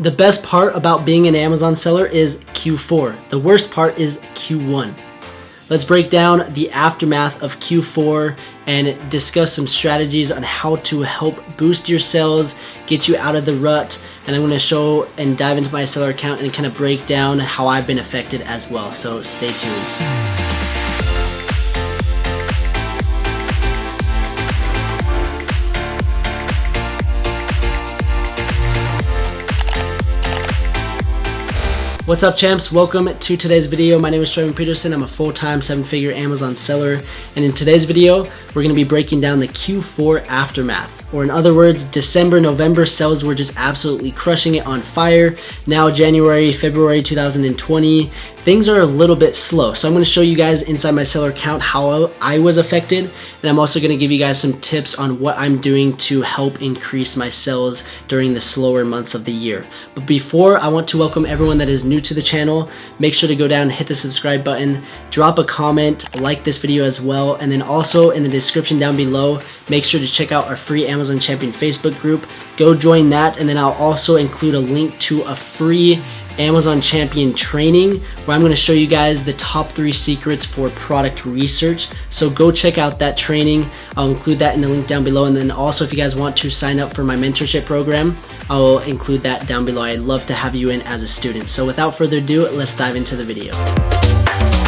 The best part about being an Amazon seller is Q4. The worst part is Q1. Let's break down the aftermath of Q4 and discuss some strategies on how to help boost your sales, get you out of the rut, and I'm going to show and dive into my seller account and kind of break down how I've been affected as well. So stay tuned. What's up, champs? Welcome to today's video. My name is Trevin Peterson. I'm a full-time 7-figure Amazon seller, and in today's video we're going to be breaking down the Q4 aftermath, or in other words, December, November sales were just absolutely crushing it, on fire. Now January, February 2020, things are a little bit slow. So I'm going to show you guys inside my seller account how I was affected, and I'm also going to give you guys some tips on what I'm doing to help increase my sales during the slower months of the year. But before, I want to welcome everyone that is new to the channel. Make sure to go down and hit the subscribe button, drop a comment, like this video as well, and then also in the description down below, make sure to check out our free Amazon Champion Facebook group. Go join that, and then I'll also include a link to a free Amazon Champion training where I'm going to show you guys the top 3 secrets for product research. So go check out that training. I'll include that in the link down below, and then also if you guys want to sign up for my mentorship program, I'll include that down below. I'd love to have you in as a student. So without further ado, let's dive into the video.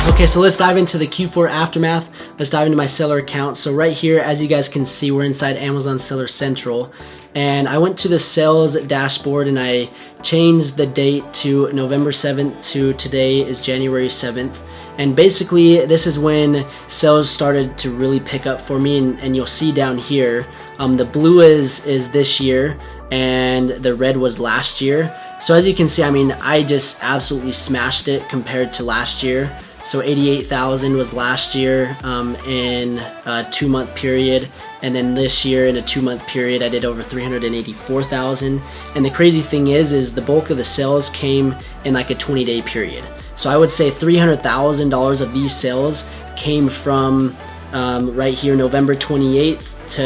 Okay, so let's dive into the Q4 aftermath. Let's dive into my seller account. So right here, as you guys can see, we're inside Amazon Seller Central. And I went to the sales dashboard and I changed the date to November 7th to today is January 7th. And basically, this is when sales started to really pick up for me. And you'll see down here, the blue is this year and the red was last year. So as you can see, I mean, I just absolutely smashed it compared to last year. So 88,000 was last year in a 2-month period, and then this year in a 2-month period I did over 384,000. And the crazy thing is the bulk of the sales came in like a 20-day period. So I would say $300,000 of these sales came from right here, November 28th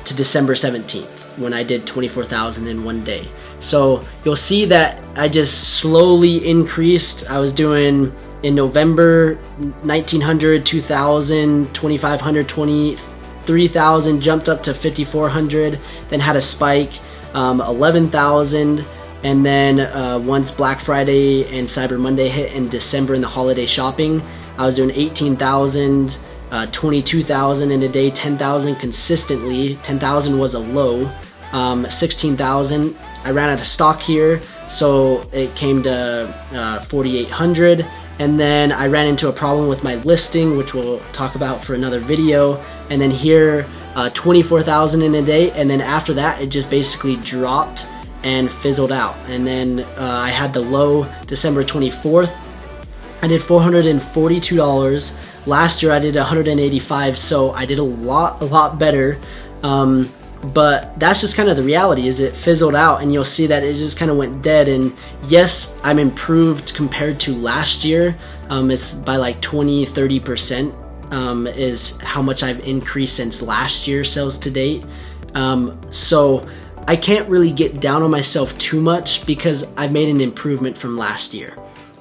to December 17th. When I did 24,000 in one day. So you'll see that I just slowly increased. I was doing in November 1,900, 2,000, 2,500, 23,000, jumped up to 5,400, then had a spike, 11,000, and then once Black Friday and Cyber Monday hit in December in the holiday shopping, I was doing 18,000, 22,000 in a day, 10,000 consistently. 10,000 was a low. 16,000. I ran out of stock here, so it came to 4,800. And then I ran into a problem with my listing, which we'll talk about for another video. And then here, 24,000 in a day. And then after that, it just basically dropped and fizzled out. And then I had the low December 24th. I did $442. Last year I did $185, so I did a lot better. But that's just kind of the reality, is it fizzled out, and you'll see that it just kind of went dead. And yes, I'm improved compared to last year. It's by like 20-30% is how much I've increased since last year's sales to date. So I can't really get down on myself too much because I've made an improvement from last year.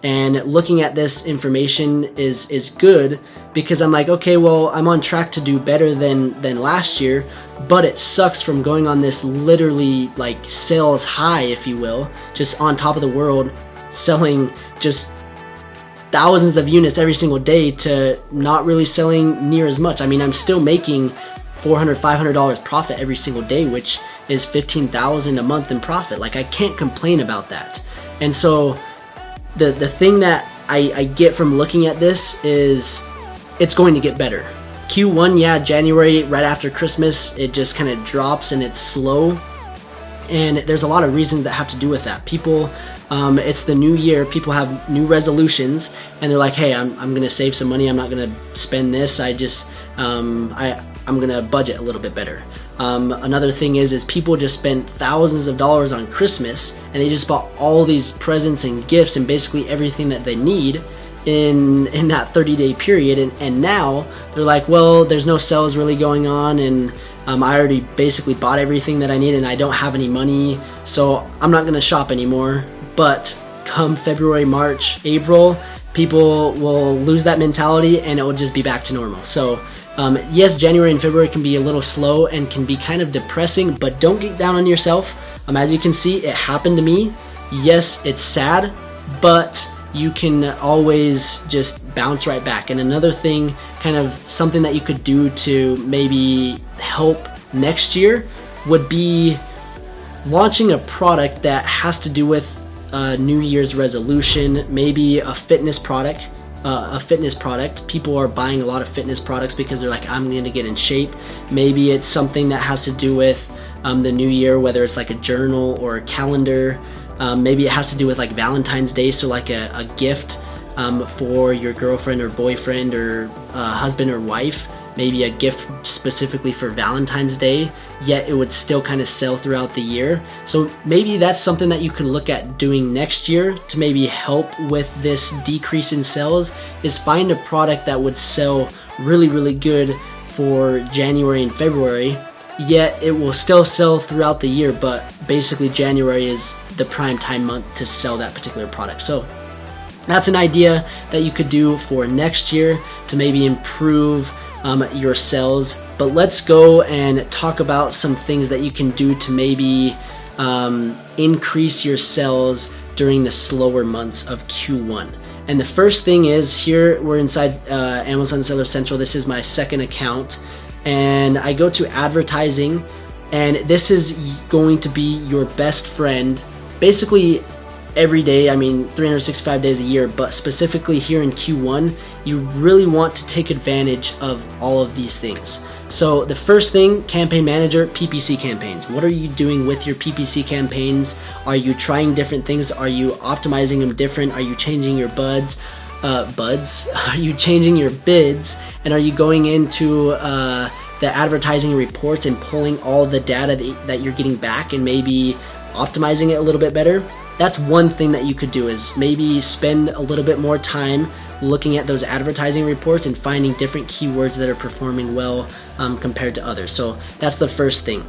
And looking at this information is good because I'm like, okay, well, I'm on track to do better than last year, but it sucks from going on this literally like sales high, if you will, just on top of the world, selling just thousands of units every single day to not really selling near as much. I mean, I'm still making $400, $500 profit every single day, which is $15,000 a month in profit. Like, I can't complain about that. And so the thing that I get from looking at this is it's going to get better. Q1, yeah, January, right after Christmas, it just kind of drops and it's slow. And there's a lot of reasons that have to do with that. People, it's the new year, people have new resolutions, and they're like, hey, I'm going to save some money, I'm not going to spend this, I'm going to budget a little bit better. Another thing is people just spent thousands of dollars on Christmas, and they just bought all these presents and gifts and basically everything that they need in that 30-day period, and now they're like, well, there's no sales really going on, and I already basically bought everything that I need and I don't have any money, so I'm not gonna shop anymore. But come February, March, April, people will lose that mentality and it will just be back to normal. So yes, January and February can be a little slow and can be kind of depressing, but don't get down on yourself. As you can see, it happened to me. Yes, it's sad, but you can always just bounce right back. And another thing, kind of something that you could do to maybe help next year would be launching a product that has to do with New Year's resolution, maybe a fitness product. People are buying a lot of fitness products because they're like, I'm going to get in shape. Maybe it's something that has to do with the new year, whether it's like a journal or a calendar. Maybe it has to do with like Valentine's Day, so like a gift for your girlfriend or boyfriend or husband or wife. Maybe a gift specifically for Valentine's Day, yet it would still kind of sell throughout the year. So maybe that's something that you can look at doing next year to maybe help with this decrease in sales, is find a product that would sell really, really good for January and February, yet it will still sell throughout the year, but basically January is the prime time month to sell that particular product. So that's an idea that you could do for next year to maybe improve your sales. But let's go and talk about some things that you can do to maybe increase your sales during the slower months of Q1. And the first thing is, here we're inside Amazon Seller Central. This is my second account, and I go to advertising, and this is going to be your best friend basically every day. 365 days a year, but specifically here in Q1, you really want to take advantage of all of these things. So the first thing, campaign manager, PPC campaigns. What are you doing with your PPC campaigns? Are you trying different things? Are you optimizing them different? Are you changing your Are you changing your bids? And are you going into the advertising reports and pulling all the data that you're getting back and maybe optimizing it a little bit better? That's one thing that you could do, is maybe spend a little bit more time looking at those advertising reports and finding different keywords that are performing well compared to others. So that's the first thing,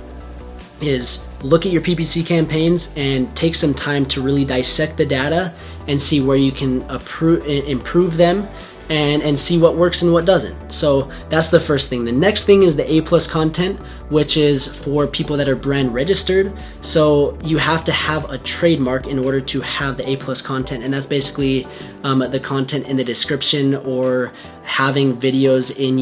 is look at your PPC campaigns and take some time to really dissect the data and see where you can improve them and see what works and what doesn't. So that's the first thing. The next thing is the A+ content, which is for people that are brand registered. So you have to have a trademark in order to have the A+ content, and that's basically the content in the description or having videos in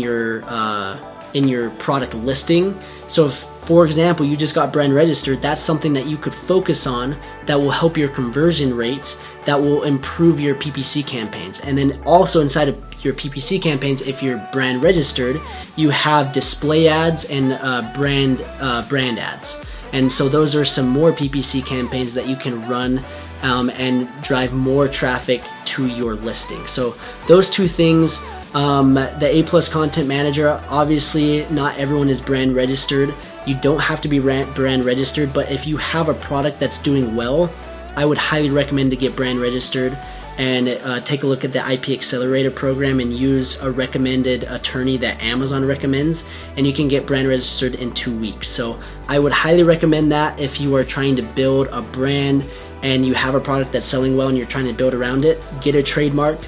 your product listing. So if, for example, you just got brand registered, that's something that you could focus on that will help your conversion rates, that will improve your PPC campaigns. And then also inside of your PPC campaigns, if you're brand registered, you have display ads and brand ads. And so those are some more PPC campaigns that you can run and drive more traffic to your listing. So those two things. The A+ content manager, obviously not everyone is brand registered. You don't have to be brand registered, but if you have a product that's doing well, I would highly recommend to get brand registered and take a look at the IP Accelerator program and use a recommended attorney that Amazon recommends, and you can get brand registered in 2 weeks. So I would highly recommend that if you are trying to build a brand and you have a product that's selling well and you're trying to build around it, get a trademark.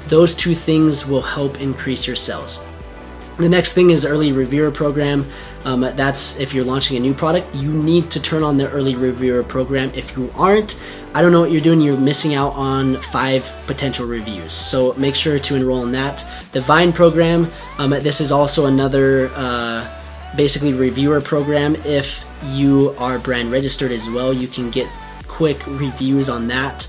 Those two things will help increase your sales. The next thing is early reviewer program. That's if you're launching a new product, you need to turn on the early reviewer program. If you aren't, I don't know what you're doing. You're missing out on 5 potential reviews. So make sure to enroll in that. The Vine program, this is also another basically reviewer program. If you are brand registered as well, you can get quick reviews on that.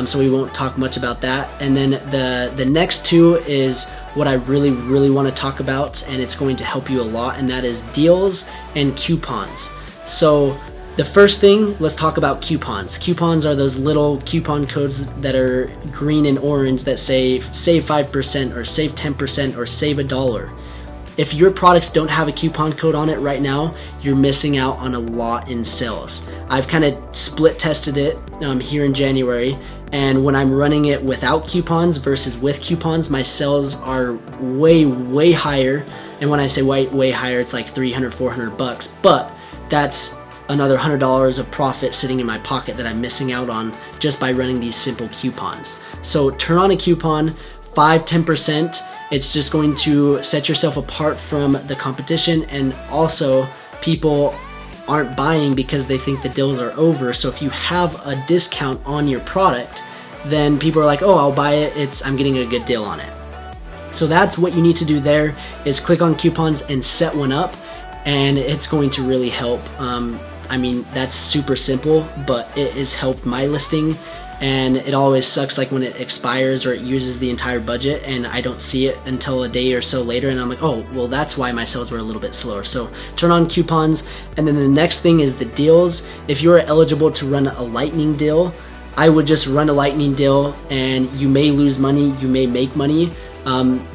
So we won't talk much about that. And then the next two is what I really want to talk about, and it's going to help you a lot, and that is deals and coupons. So the first thing, let's talk about coupons. Coupons are those little coupon codes that are green and orange that say save 5% or save 10% or save $1. If your products don't have a coupon code on it right now, you're missing out on a lot in sales. I've kind of split tested it here in January, And when I'm running it without coupons versus with coupons, my sales are way higher. And when I say way higher, it's like 300, 400 bucks, but that's another $100 of profit sitting in my pocket that I'm missing out on just by running these simple coupons. So turn on a coupon, 5-10%. It's just going to set yourself apart from the competition, and also people aren't buying because they think the deals are over. So if you have a discount on your product, then people are like, oh, I'll buy it, I'm getting a good deal on it. So that's what you need to do there, is click on coupons and set one up, and it's going to really help. I mean, that's super simple, but it has helped my listing, and it always sucks like when it expires or it uses the entire budget and I don't see it until a day or so later, and I'm like, oh, well, that's why my sales were a little bit slower. So turn on coupons. And then the next thing is the deals. If you're eligible to run a lightning deal, I would just run a lightning deal, and you may lose money, you may make money.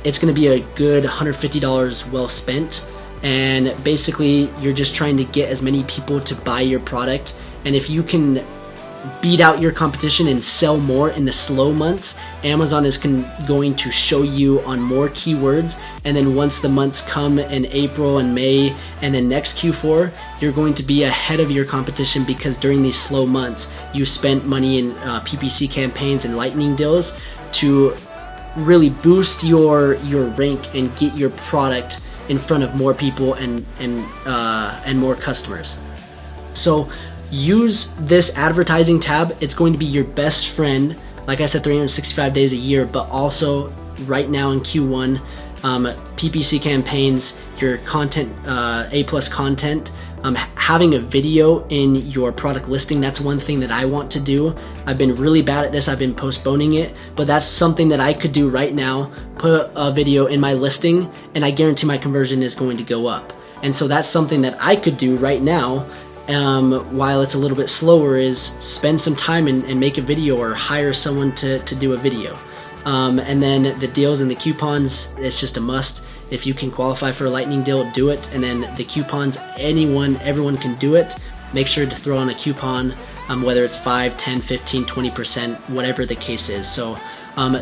It's going to be a good $150 well spent. And basically you're just trying to get as many people to buy your product. And if you can beat out your competition and sell more in the slow months, Amazon is going to show you on more keywords. And then once the months come in April and May and then next Q4, you're going to be ahead of your competition, because during these slow months you spent money in PPC campaigns and lightning deals to really boost your rank and get your product in front of more people and more customers. So use this advertising tab. It's going to be your best friend, like I said, 365 days a year, but also right now in Q1, PPC campaigns, your content, A+ content, having a video in your product listing. That's one thing that I want to do. I've been really bad at this. I've been postponing it, but that's something that I could do right now. Put a video in my listing, and I guarantee my conversion is going to go up. And so that's something that I could do right now, while it's a little bit slower, is spend some time and make a video, or hire someone to do a video. And then the deals and the coupons, it's just a must. If you can qualify for a lightning deal, do it. And then the coupons, everyone can do it. Make sure to throw on a coupon, whether it's 5, 10, 15, 20%, whatever the case is. So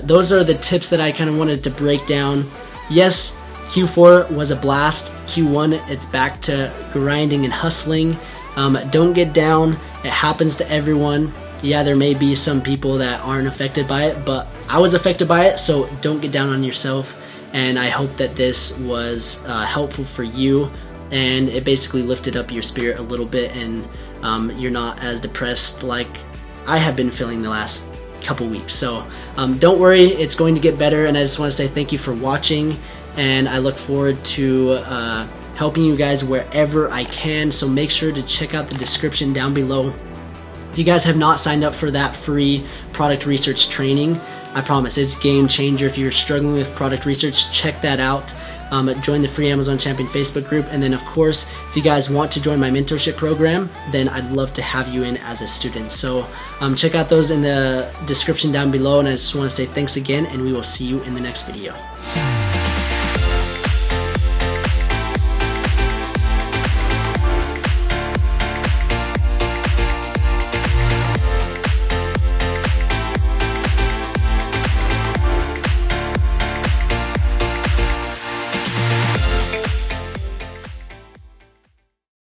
those are the tips that I kind of wanted to break down. Yes, Q4 was a blast. Q1, it's back to grinding and hustling. Don't get down. It happens to everyone. Yeah, there may be some people that aren't affected by it, but I was affected by it, so don't get down on yourself. And I hope that this was helpful for you, and it basically lifted up your spirit a little bit, and you're not as depressed like I have been feeling the last couple weeks. So don't worry, it's going to get better. And I just want to say thank you for watching, and I look forward to helping you guys wherever I can. So make sure to check out the description down below. If you guys have not signed up for that free product research training, I promise it's game changer. If you're struggling with product research, check that out. Join the free Amazon Champion Facebook group. And then of course, if you guys want to join my mentorship program, then I'd love to have you in as a student. So check out those in the description down below. And I just want to say thanks again, and we will see you in the next video.